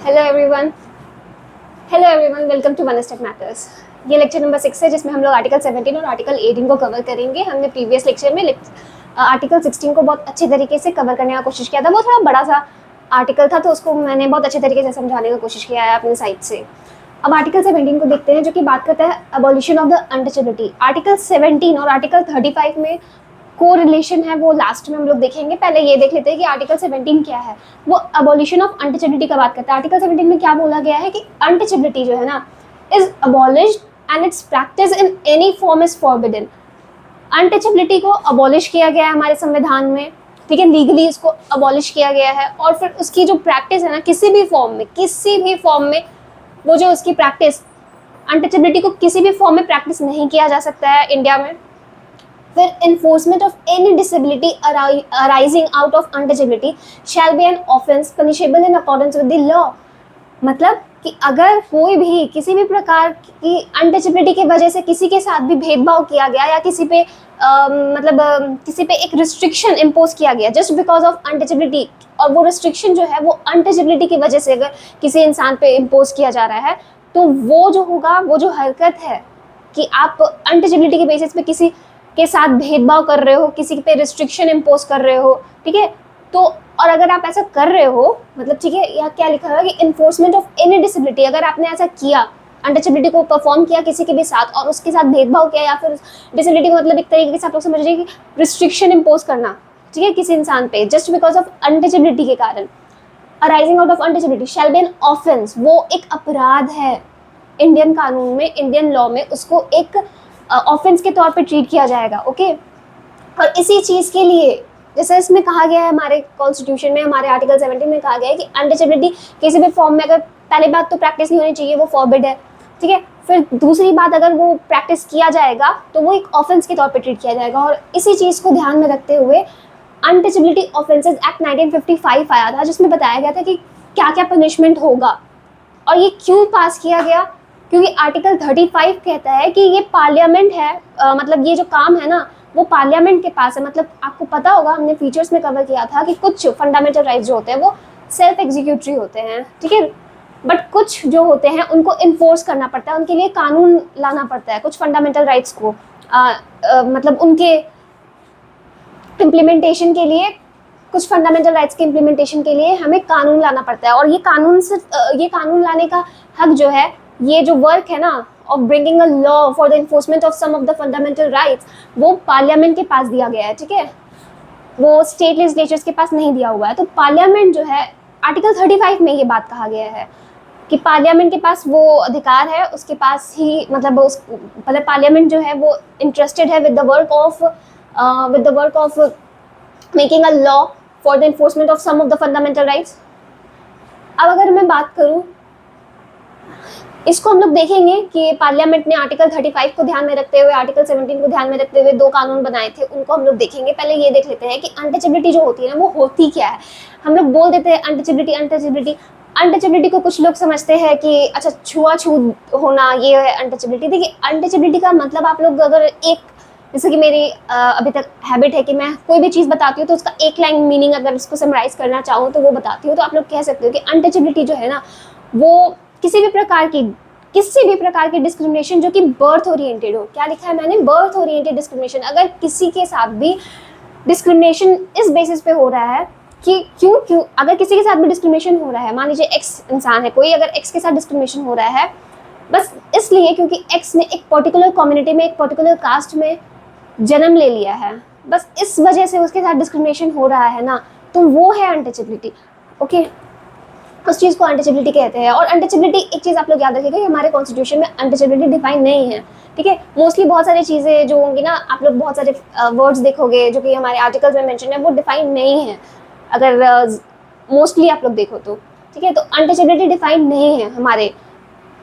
Hello everyone hello everyone welcome to one step matters. ये lecture number 6 है जिसमें हम लोग आर्टिकल 17 और आर्टिकल 18 को कवर करेंगे। हमने प्रीवियस लेक्चर में आर्टिकल 16 को बहुत अच्छे तरीके से कवर करने का कोशिश किया था। वो थोड़ा बड़ा सा आर्टिकल था तो उसको मैंने बहुत अच्छे तरीके से समझाने की कोशिश किया है अपनी साइड से। अब आर्टिकल 17 को देखते हैं जो कि बात करता है abolition of the untouchability. Article 17 और आर्टिकल 35 में को रिलेशन है वो लास्ट में हम लोग देखेंगे। पहले ये देख लेते हैं कि आर्टिकल 17 क्या है। वो अबॉलिशन ऑफ अनटचेबिलिटी का बात करता है। आर्टिकल 17 में क्या बोला गया है कि अनटचेबिलिटी जो है ना is abolished and it's practice in any form is forbidden. Untouchability को अबॉलिश किया गया है हमारे संविधान में, ठीक है, लीगली इसको अबॉलिश किया गया है। और फिर उसकी जो प्रैक्टिस है ना किसी भी फॉर्म में वो जो उसकी प्रैक्टिस अनटचेबिलिटी को किसी भी फॉर्म में प्रैक्टिस नहीं किया जा सकता है इंडिया में। फिर enforcement of any disability arising out of untouchability shall be an offence punishable in accordance with the law। मतलब कि अगर कोई भी किसी भी प्रकार की अनटचेबिलिटी की वजह से किसी के साथ भी भेदभाव किया गया या किसी पे किसी पे एक रिस्ट्रिक्शन इम्पोज किया गया जस्ट बिकॉज ऑफ अनटचेबिलिटी, और वो रिस्ट्रिक्शन जो है वो अनटचेबिलिटी की वजह से अगर किसी इंसान पे इम्पोज किया जा रहा है तो वो जो होगा, वो जो हरकत है कि आप अनटचेबिलिटी के बेसिस पे किसी के साथ भेदभाव कर रहे हो, किसी पे रिस्ट्रिक्शन इम्पोज कर रहे हो, ठीक है, तो और अगर आप ऐसा कर रहे हो मतलब, ठीक है, या क्या लिखा हुआ कि इन्फोर्समेंट ऑफ एनी डिसेबिलिटी, अगर आपने ऐसा किया अनटचेबिलिटी को परफॉर्म किया किसी के भी साथ और उसके साथ भेदभाव किया या फिर डिसेबिलिटी को मतलब एक तरीके से आप लोग समझ रहे कि रिस्ट्रिक्शन इम्पोज करना, ठीक है, किसी इंसान पे जस्ट बिकॉज ऑफ अनटचेबिलिटी के कारण, arising out of untouchability shall be an offence. वो एक अपराध है इंडियन कानून में, इंडियन लॉ में उसको एक ऑफेंस के तौर पे ट्रीट किया जाएगा। ओके, और इसी चीज़ के लिए जैसे इसमें कहा गया है हमारे कॉन्स्टिट्यूशन में, हमारे आर्टिकल 17 में कहा गया है कि अनटचेबिलिटी किसी भी फॉर्म में, अगर पहली बात तो प्रैक्टिस नहीं होनी चाहिए, वो फॉरबिड है, ठीक है, फिर दूसरी बात अगर वो प्रैक्टिस किया जाएगा तो वो एक ऑफेंस के तौर पे ट्रीट किया जाएगा। और इसी चीज़ को ध्यान में रखते हुए अनटचेबिलिटी ऑफेंसेज एक्ट 1955 आया था जिसमें बताया गया था कि क्या क्या पनिशमेंट होगा। और ये क्यों पास किया गया, क्योंकि आर्टिकल 35 कहता है कि ये पार्लियामेंट है, मतलब ये जो काम है ना वो पार्लियामेंट के पास है। मतलब आपको पता होगा हमने फीचर्स में कवर किया था कि कुछ फंडामेंटल राइट्स जो होते हैं वो सेल्फ एग्जीक्यूटरी होते हैं, ठीक है, बट कुछ जो होते हैं उनको इन्फोर्स करना पड़ता है, उनके लिए कानून लाना पड़ता है। कुछ फंडामेंटल राइट्स को मतलब उनके इम्प्लीमेंटेशन के लिए, कुछ फंडामेंटल राइट्स के इम्प्लीमेंटेशन के लिए हमें कानून लाना पड़ता है। और ये कानून लाने का हक जो है, ये जो वर्क है ना of bringing a law for the enforcement of some of the fundamental rights, वो पार्लियामेंट के पास दिया गया है, ठीक है, वो स्टेट लेजिस्लेचर्स के पास नहीं दिया हुआ है। तो पार्लियामेंट जो है, आर्टिकल 35 में ये बात कहा गया है कि पार्लियामेंट के पास वो अधिकार है, उसके पास ही मतलब पार्लियामेंट जो है वो इंटरेस्टेड है with the work of making a law for the enforcement of some of the fundamental rights. अब अगर मैं बात करूँ, इसको हम लोग देखेंगे कि पार्लियामेंट ने आर्टिकल 35 को ध्यान में रखते हुए, आर्टिकल 17 को ध्यान में रखते हुए दो कानून बनाए थे, उनको हम लोग देखेंगे। पहले ये देख लेते हैं कि अनटचेबिलिटी जो होती है ना वो होती क्या है। हम लोग बोल देते हैं अनटचेबिलिटी को कुछ लोग समझते हैं कि अच्छा छुआछूत होना ये है अनटचेबिलिटी। देखिए अनटचेबिलिटी का मतलब आप लोग अगर एक, जैसे कि मेरी अभी तक हैबिट है कि मैं कोई भी चीज़ बताती हूँ तो उसका एक लाइन मीनिंग अगर उसको समराइज करना चाहूँ तो वो बताती हूँ, तो आप लोग कह सकते हो कि अनटचेबिलिटी जो है ना वो किसी भी प्रकार की डिस्क्रिमिनेशन जो कि बर्थ ओरिएंटेड हो। क्या लिखा है मैंने, बर्थ ओरिएंटेड डिस्क्रिमिनेशन। अगर किसी के साथ भी डिस्क्रिमिनेशन इस बेसिस पे हो रहा है कि क्यों अगर किसी के साथ भी डिस्क्रिमिनेशन हो रहा है, मान लीजिए एक्स इंसान है कोई, अगर एक्स के साथ डिस्क्रिमिनेशन हो रहा है बस इसलिए क्योंकि एक्स ने एक पर्टिकुलर कम्युनिटी में, एक पर्टिकुलर कास्ट में जन्म ले लिया है, बस इस वजह से उसके साथ डिस्क्रिमिनेशन हो रहा है ना, तो वो है अनटचेबिलिटी। ओके, उस चीज़ को अनटचेबिलिटी कहते हैं। और अनटचेबिलिटी, एक चीज़ आप लोग याद रखिएगा कि हमारे कॉन्स्टिट्यूशन में अनटचेबिलिटी डिफाइन नहीं है, ठीक है। मोस्टली बहुत सारी चीज़ें जो होंगी ना, आप लोग बहुत सारे वर्ड्स देखोगे जो कि हमारे आर्टिकल्स में मेंशन है, वो डिफाइन नहीं है अगर मोस्टली आप लोग देखो तो, ठीक है। तो अनटचेबिलिटी डिफाइन नहीं है हमारे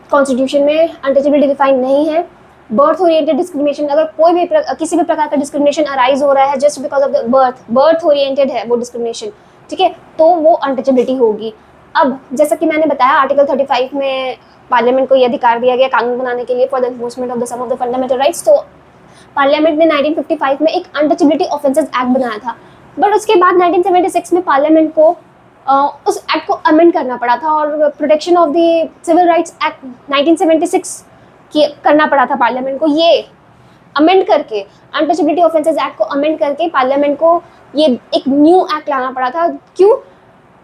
कॉन्स्टिट्यूशन में, अनटचेबिलिटी डिफाइन नहीं है। बर्थ ओरिएंटेड डिस्क्रिमिनेशन, अगर कोई भी किसी भी प्रकार का डिस्क्रिमिनेशन अराइज हो रहा है just because of the birth oriented है वो डिस्क्रिमिनेशन, ठीक है, तो वो अनटचेबिलिटी होगी। अब जैसा कि मैंने बताया आर्टिकल 35 में पार्लियामेंट को ये अधिकार दिया गया कानून बनाने के लिए for the enforcement of the some of the fundamental rights. तो पार्लियामेंट ने 1955 में एक अनटचेबिलिटी ऑफेंसेस एक्ट बनाया था, बट उसके बाद 1976 में पार्लियामेंट को उस एक्ट को अमेंड करना पड़ा था और protection of the civil rights act 1976 की करना पड़ा था पार्लियामेंट को। ये अमेंड करके अनटचेबिलिटी ऑफेंसेस एक्ट को अमेंड करके पार्लियामेंट को ये एक न्यू एक्ट लाना पड़ा था। क्यों?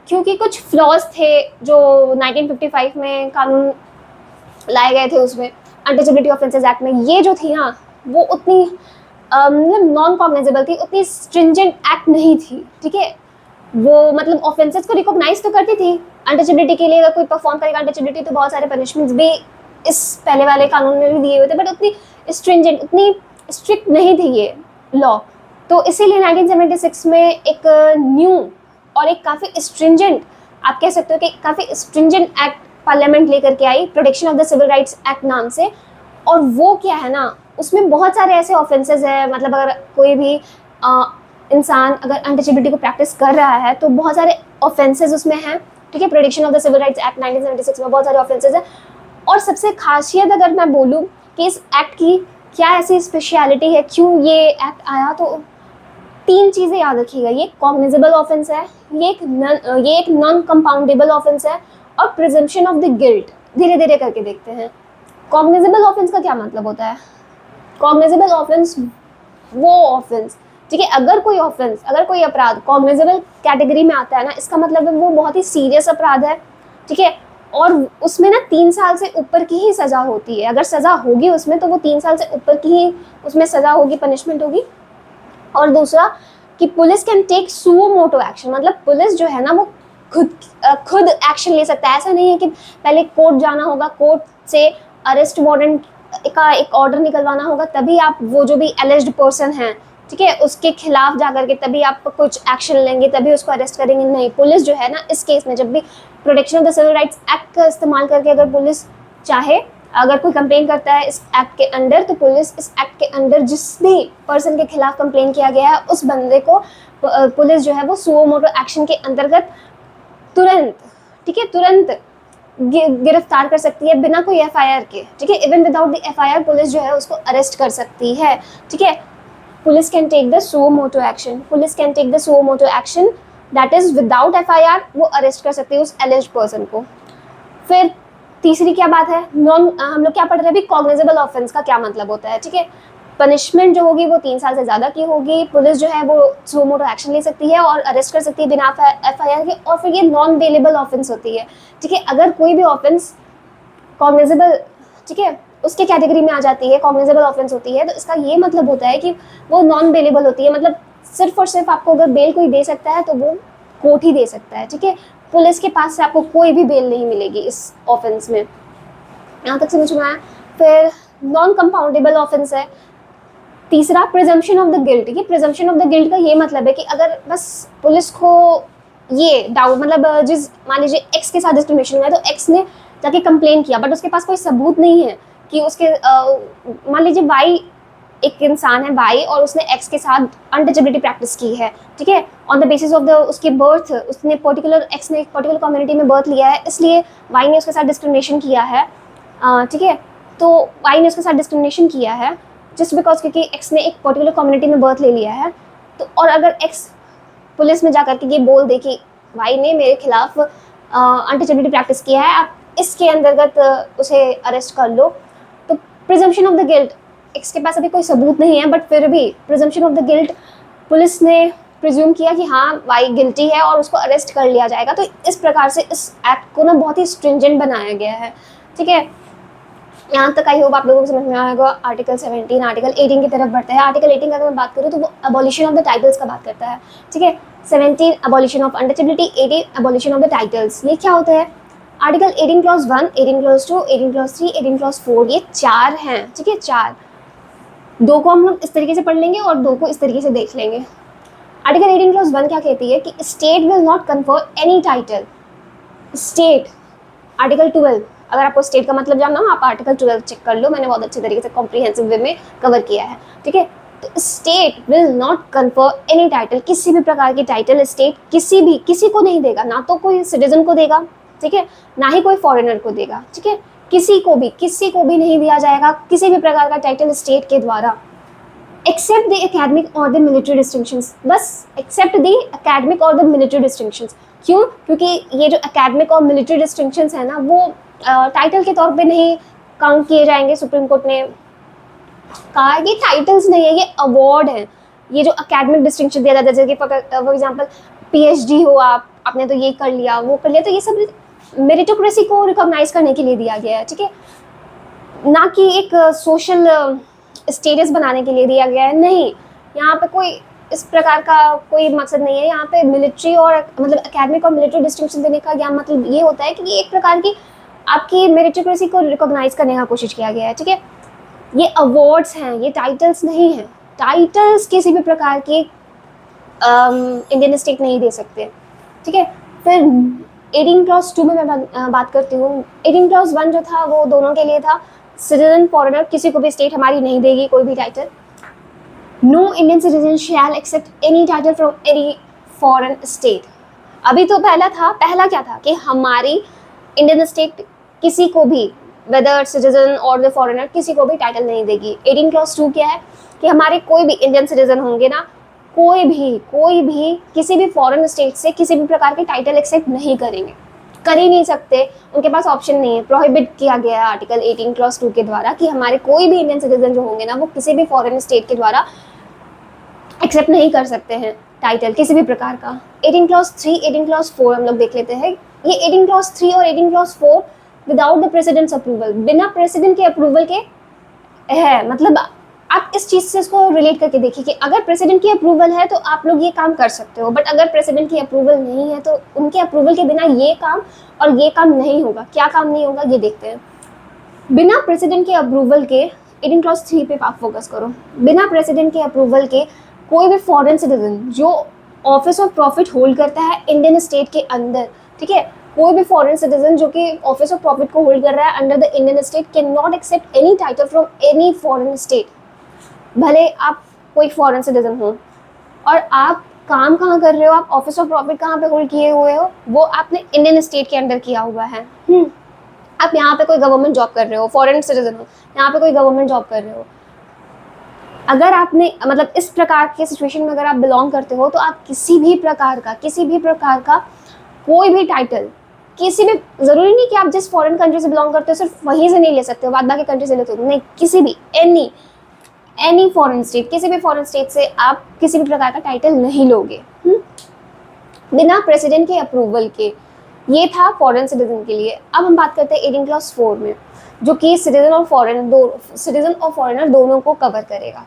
क्योंकि कुछ फ्लॉज थे जो 1955 में कानून लाए गए थे उसमें, अनटचेबिलिटी ऑफेंसेस एक्ट में। ये जो थी ना वो उतनी नॉन कॉग्नाइजेबल थी, उतनी स्ट्रिंजेंट एक्ट नहीं थी, ठीक है। वो मतलब ऑफेंसेस को रिकॉग्नाइज तो करती थी अनटचेबिलिटी के लिए, अगर कोई परफॉर्म करेगा अनटचेबिलिटी तो बहुत सारे पनिशमेंट्स भी इस पहले वाले कानून में भी दिए हुए थे, बट उतनी स्ट्रिंजेंट, उतनी स्ट्रिक्ट नहीं थी ये लॉ। तो इसीलिए 1976 में एक न्यू और एक काफ़ी स्ट्रिंजेंट, आप कह सकते हो कि काफ़ी स्ट्रिंजेंट एक्ट पार्लियामेंट लेकर के आई, protection of the civil rights act नाम से। और वो क्या है ना, उसमें बहुत सारे ऐसे ऑफेंसेस है, मतलब अगर कोई भी इंसान अगर अनटचेबिलिटी को प्रैक्टिस कर रहा है तो बहुत सारे ऑफेंसेस उसमें हैं, ठीक है। Protection of the civil rights act 1976 में बहुत सारे ऑफेंसेस हैं। और सबसे खासियत अगर मैं बोलूँ कि इस एक्ट की क्या ऐसी स्पेशलिटी है, क्यों ये एक्ट आया, तो 3 चीज़ें याद रखिएगा। ये कॉग्निजेबल ऑफेंस है, ये एक नॉन कंपाउंडेबल ऑफेंस है, और प्रिजम्पशन ऑफ द गिल्ट। धीरे धीरे करके देखते हैं। कॉग्निजेबल ऑफेंस का क्या मतलब होता है? कॉग्निजेबल ऑफेंस वो ऑफेंस, ठीक है, अगर कोई अपराध कॉग्निजेबल कैटेगरी में आता है ना, इसका मतलब है वो बहुत ही सीरियस अपराध है, ठीक है। और उसमें ना 3 साल से ऊपर की ही सज़ा होती है। अगर सज़ा होगी उसमें तो वो 3 साल से ऊपर की ही उसमें सज़ा होगी, पनिशमेंट होगी। और दूसरा कि police can take suo motu action, मतलब पुलिस जो है ना वो खुद एक्शन ले सकता है। ऐसा नहीं है कि पहले कोर्ट जाना होगा, कोर्ट से अरेस्ट वारंट का एक ऑर्डर निकलवाना होगा, तभी आप वो जो भी एलिज्ड पर्सन हैं, ठीक है, उसके खिलाफ जा करके तभी आप कुछ एक्शन लेंगे, तभी उसको अरेस्ट करेंगे। नहीं, पुलिस जो है ना इस केस में जब भी protection of the civil rights act का इस्तेमाल करके अगर पुलिस चाहे, अगर कोई कंप्लेन करता है इस एक्ट के अंडर, तो पुलिस इस एक्ट के अंडर जिस भी पर्सन के खिलाफ कंप्लेन किया गया है उस बंदे को पुलिस जो है वो सुओ मोटो एक्शन के अंतर्गत तुरंत, ठीक है, तुरंत गिरफ्तार कर सकती है बिना कोई एफआईआर के, ठीक है। Even without the FIR police जो है उसको अरेस्ट कर सकती है, ठीक है। Police can take the suo motu action, police can take the suo motu action, that is without FIR, वो अरेस्ट कर सकती है उस एलिज्ड पर्सन को। फिर तीसरी क्या बात है, हम लोग क्या पढ़ रहे हैं अभी, कॉग्निजेबल ऑफेंस का क्या मतलब होता है, ठीक है। पनिशमेंट जो होगी वो 3 साल से ज़्यादा की होगी, पुलिस जो है वो सुओ मोटो एक्शन ले सकती है और अरेस्ट कर सकती है बिना एफआईआर के। और फिर ये नॉन बेलेबल ऑफेंस होती है, ठीक है। अगर कोई भी ऑफेंस कॉग्निजेबल, ठीक है, उसके कैटेगरी में आ जाती है, कॉग्निजेबल ऑफेंस होती है, तो इसका ये मतलब होता है कि वो नॉन बेलेबल होती है। मतलब सिर्फ और सिर्फ आपको अगर बेल कोई दे सकता है तो वो कोर्ट ही दे सकता है, ठीक है। पुलिस के पास से आपको कोई भी बेल नहीं मिलेगी इस ऑफेंस में। यहाँ तक समझ में आया? फिर नॉन कंपाउंडेबल ऑफेंस है तीसरा, प्रिजम्पशन ऑफ द गिल्ट। ये प्रिजम्पशन ऑफ द गिल्ट का ये मतलब है कि अगर बस पुलिस को ये डाउट, मतलब जिस मान लीजिए एक्स के साथ डिस्क्रिमिनेशन हुआ है, तो एक्स ने जाके कंप्लेन किया, बट उसके पास कोई सबूत नहीं है कि उसके मान लीजिए वाई एक इंसान है वाई और उसने एक्स के साथ अनटचेबिलिटी प्रैक्टिस की है, ठीक है, on the basis of the उसकी बर्थ, उसने पर्टिकुलर एक्स ने एक पर्टिकुलर कम्युनिटी में बर्थ लिया है, इसलिए वाई ने उसके साथ डिस्क्रिमिनेशन किया है, ठीक है। तो वाई ने उसके साथ डिस्क्रिमिनेशन किया है जस्ट बिकॉज क्योंकि एक्स ने एक पर्टिकुलर कम्युनिटी में बर्थ ले लिया है। तो और अगर एक्स पुलिस में जाकर के ये बोल दे कि वाई ने मेरे खिलाफ अनटचेबिलिटी प्रैक्टिस किया है, आप इसके अंतर्गत उसे अरेस्ट कर लो, तो presumption of the guilt, x के पास अभी कोई सबूत नहीं है, बट फिर भी presumption of the guilt, police ने प्रिज्यूम किया कि हाँ वाई गिल्टी है और उसको अरेस्ट कर लिया जाएगा। तो इस प्रकार से इस एक्ट को ना बहुत ही स्ट्रिंजेंट बनाया गया है, ठीक है। यहाँ तक आई होप आप लोगों को समझ में आएगा। आर्टिकल 17, आर्टिकल 18 की तरफ बढ़ता है। आर्टिकल 18 का अगर मैं बात करूँ तो वो अबॉलिशन ऑफ द टाइटल्स का बात करता है, ठीक है। 17 abolition of untouchability, 18 abolition of the titles. ये क्या होता है? Article 18 clause 1, 18 clause 2, 18 clause 3, 18 clause 4, ये 4 हैं, ठीक है, 4। 2 को हम लोग इस तरीके से पढ़ लेंगे और 2 को इस तरीके से देख लेंगे। आर्टिकल 18 क्लॉज 1 क्या कहती है कि state will not confer any title. State, article 12, अगर आपको स्टेट का मतलब जानना हो आप आर्टिकल 12 चेक कर लो, मैंने बहुत अच्छे तरीके से कॉम्प्रिहेंसिव वे में कवर किया है, ठीक है। तो state will not confer any title, किसी भी प्रकार की टाइटल स्टेट किसी को नहीं देगा, ना तो कोई सिटीजन को देगा, ठीक है, ना ही कोई फॉरेनर को देगा, ठीक है। किसी को भी नहीं दिया जाएगा किसी भी प्रकार का टाइटल स्टेट के द्वारा, एक्सेप्ट द एकेडमिक और द मिलिट्री डिस्टिंक्शंस। बस एक्सेप्ट द एकेडमिक और द मिलिट्री डिस्टिंक्शंस। क्यों? क्योंकि ये जो एकेडमिक और मिलिट्री डिस्टिंक्शंस है ना, वो टाइटल के तौर पे नहीं काउंट किए जाएंगे। सुप्रीम कोर्ट ने कहा ये टाइटल्स नहीं है, ये अवार्ड है। ये जो एकेडमिक डिस्टिंक्शन दिया जाता है, जैसे कि फॉर एग्जांपल PhD हो, आपने तो ये कर लिया, वो कर लिया, तो ये सब मेरिटोक्रेसी को रिकॉग्नाइज करने के लिए दिया गया है, ठीक है, ना कि एक सोशल स्टेटस बनाने के लिए दिया गया है। नहीं, यहाँ पे कोई इस प्रकार का कोई मकसद नहीं है। यहाँ पे मिलिट्री और मतलब एकेडमिक और मिलिट्री डिस्टिंक्शन देने का क्या मतलब ये होता है कि ये एक प्रकार की आपकी मेरिटोक्रेसी को रिकॉग्नाइज करने का कोशिश किया गया है, ठीक है। ये अवार्ड्स हैं, ये टाइटल्स नहीं हैं। टाइटल्स किसी भी प्रकार के इंडियन स्टेट नहीं दे सकते, ठीक है। फिर 18 क्लॉज 2 में मैं बात करती हूँ। 18 क्लॉज 1 जो था वो दोनों के लिए था, सिटीजन फॉरेनर किसी को भी स्टेट हमारी नहीं देगी कोई भी title. No Indian citizen shall accept any title from any foreign state. अभी तो पहला क्या था कि हमारी इंडियन स्टेट किसी को भी, वेदर सिटीजन और द फॉरेनर, किसी को भी टाइटल नहीं देगी। 18 क्लॉज 2 क्या है कि हमारे कोई भी इंडियन सिटीजन होंगे ना, कोई भी किसी भी फॉरेन स्टेट से किसी भी प्रकार के टाइटल एक्सेप्ट नहीं करेंगे, कर ही नहीं सकते, उनके पास ऑप्शन नहीं है। प्रोहिबिट किया गया है आर्टिकल 18 क्लॉज 2 के द्वारा कि हमारे कोई भी इंडियन सिटीजन जो होंगे ना, वो किसी भी फॉरेन स्टेट के द्वारा एक्सेप्ट नहीं कर सकते हैं टाइटल किसी भी प्रकार का। 18 क्लॉज 3, 18 क्लॉज 4 हम लोग देख लेते हैं। ये 18 क्लॉज 3 और 18 clause 4 without the president's approval, बिना प्रेसिडेंट के अप्रूवल के है। मतलब आप इस चीज़ से इसको रिलेट करके देखिए कि अगर प्रेसिडेंट की अप्रूवल है तो आप लोग ये काम कर सकते हो, बट अगर प्रेसिडेंट की अप्रूवल नहीं है तो उनके अप्रूवल के बिना ये काम और ये काम नहीं होगा। क्या काम नहीं होगा ये देखते हैं। बिना प्रेसिडेंट के अप्रूवल के, 18 क्लॉज 3 पे आप फोकस करो। बिना प्रेसिडेंट के अप्रूवल के कोई भी फॉरेन सिटीजन जो ऑफिस ऑफ प्रॉफिट होल्ड करता है इंडियन स्टेट के अंदर, ठीक है, कोई भी फॉरेन सिटीजन जो कि ऑफिस ऑफ प्रॉफिट को होल्ड कर रहा है under the Indian state can not accept any title from any foreign state. भले आप कोई फॉरेन सिटीजन हो और आप काम कहाँ कर रहे हो, आप ऑफिस ऑफ प्रॉफिट कहाँ पे होल्ड किए हुए हो, वो आपने इंडियन स्टेट के अंडर किया हुआ है। आप यहाँ पे कोई गवर्नमेंट जॉब कर रहे हो, फॉरेन सिटीजन हो, यहाँ पे कोई गवर्नमेंट जॉब कर रहे हो, अगर आपने मतलब इस प्रकार के सिचुएशन में अगर आप बिलोंग करते हो तो आप किसी भी प्रकार का कोई भी टाइटल, किसी भी, जरूरी नहीं कि आप जिस फॉरेन कंट्री से बिलोंग करते हो सिर्फ वहीं से नहीं ले सकते हो, बाद बाकी कंट्री से लेते हो, नहीं, किसी भी एनी फॉरेन स्टेट, किसी भी फॉरेन स्टेट से आप किसी भी प्रकार का टाइटल नहीं लोगे बिना प्रेसिडेंट के अप्रूवल के। ये था फॉरेन सिटीजन के लिए। अब हम बात करते हैं 18 क्लॉज 4 में, जो कि सिटीजन और फॉरेनर दोनों को कवर करेगा।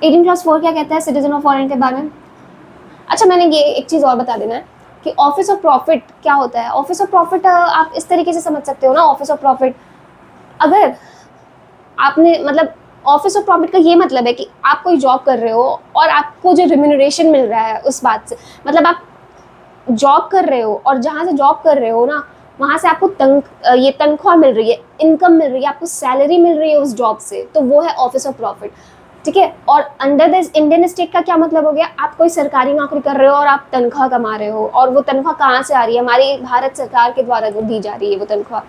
18 क्लॉज 4 क्या कहता है सिटीजन और फॉरेन के बारे में? अच्छा, मैंने ये एक चीज़ और बता देना है कि ऑफिस ऑफ प्रॉफिट क्या होता है। ऑफिस ऑफ प्रॉफिट आप इस तरीके से समझ सकते हो ना, ऑफिस ऑफ प्रॉफिट, अगर आपने मतलब ऑफिस ऑफ प्रॉफिट का ये मतलब है कि आप कोई जॉब कर रहे हो और आपको जो रिम्यूनरेशन मिल रहा है उस बात से, मतलब आप जॉब कर रहे हो और जहाँ से जॉब कर रहे हो ना, वहाँ से आपको ये तनख्वाह मिल रही है, इनकम मिल रही है, आपको सैलरी मिल रही है उस जॉब से, तो वो है ऑफिस ऑफ प्रॉफिट, ठीक है। और अंडर द इंडियन स्टेट का क्या मतलब हो गया, आप कोई सरकारी नौकरी कर रहे हो और आप तनख्वाह कमा रहे हो, और वो तनख्वाह कहाँ से आ रही है, हमारी भारत सरकार के द्वारा जो दी जा रही है वो तनख्वाह,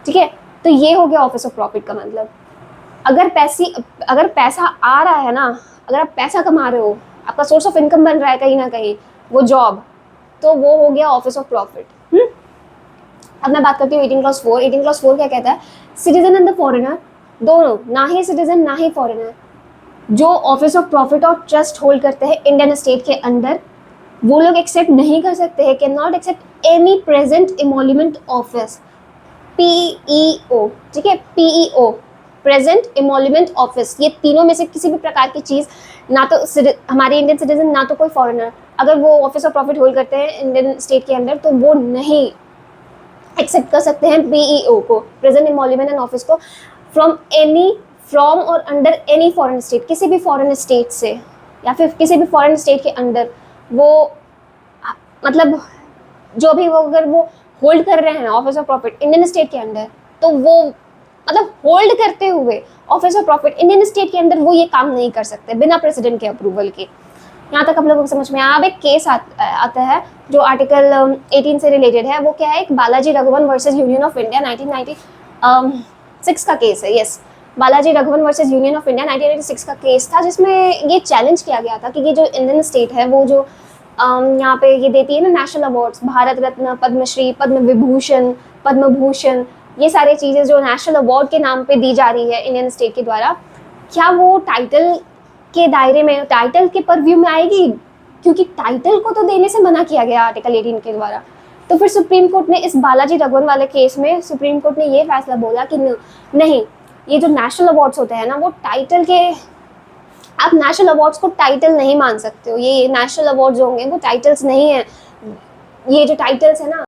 ठीक है। तो ये हो गया ऑफिस ऑफ प्रॉफिट का मतलब। अगर पैसा आ रहा है ना, अगर आप पैसा कमा रहे हो, आपका सोर्स ऑफ इनकम बन रहा है कहीं ना कहीं वो जॉब, तो वो हो गया ऑफिस ऑफ प्रॉफिट। अब मैं बात करती हूँ 18 क्लॉज 4। 18 क्लॉज 4 क्या कहता है, सिटीजन एंड द फॉरेनर दोनों, ना ही सिटीजन ना ही फॉरेनर, जो ऑफिस ऑफ प्रॉफिट और ट्रस्ट होल्ड करते हैं इंडियन स्टेट के अंदर, वो लोग एक्सेप्ट नहीं कर सकते हैं, can not accept any present emolument office, PEO, ठीक है, PEO, प्रेजेंट इमोल्यूमेंट ऑफिस। ये तीनों में से किसी भी प्रकार की चीज़, ना तो हमारे इंडियन सिटीजन ना तो कोई फॉरेनर, अगर वो ऑफिस ऑफ प्रॉफिट होल्ड करते हैं इंडियन स्टेट के अंदर, तो वो नहीं एक्सेप्ट कर सकते हैं PEO को, प्रेजेंट इमोल्यूमेंट एंड ऑफिस को, फ्रॉम और अंडर एनी फॉरेन स्टेट, किसी भी फॉरेन स्टेट से या फिर किसी भी फॉरेन स्टेट के अंदर, वो मतलब जो भी वो अगर वो होल्ड कर रहे हैं office of profit Indian state के अंदर, तो वो मतलब होल्ड करते हुए office of profit Indian state के अंदर वो ये काम नहीं कर सकते बिना प्रेसिडेंट के अप्रूवल के। यहाँ तक आप लोगों को समझ में आया। अब एक केस आता है जो आर्टिकल 18 से रिलेटेड है। वो क्या है, एक Balaji Raghavan versus union of India 1996 का केस है। Yes, Balaji Raghavan versus union of India 1996 का केस था, जिसमें ये चैलेंज किया गया था कि ये जो इंडियन स्टेट है वो जो यहाँ पे ये देती है ना नेशनल अवार्ड्स, भारत रत्न, पद्मश्री, पद्म विभूषण, पद्म भूषण, ये सारी चीज़ें जो नेशनल अवार्ड के नाम पे दी जा रही है इंडियन स्टेट के द्वारा, क्या वो टाइटल के दायरे में, टाइटल के परव्यू में आएगी? क्योंकि टाइटल को तो देने से मना किया गया आर्टिकल 18 के द्वारा। तो फिर सुप्रीम कोर्ट ने इस बालाजी रघुवन वाले केस में सुप्रीम कोर्ट ने ये फैसला बोला कि नहीं, ये जो नेशनल अवार्ड्स होते हैं ना, वो टाइटल के, आप नेशनल अवार्ड्स को टाइटल नहीं मान सकते हो। ये नेशनल अवार्ड जो होंगे वो टाइटल्स नहीं है। ये जो टाइटल्स है ना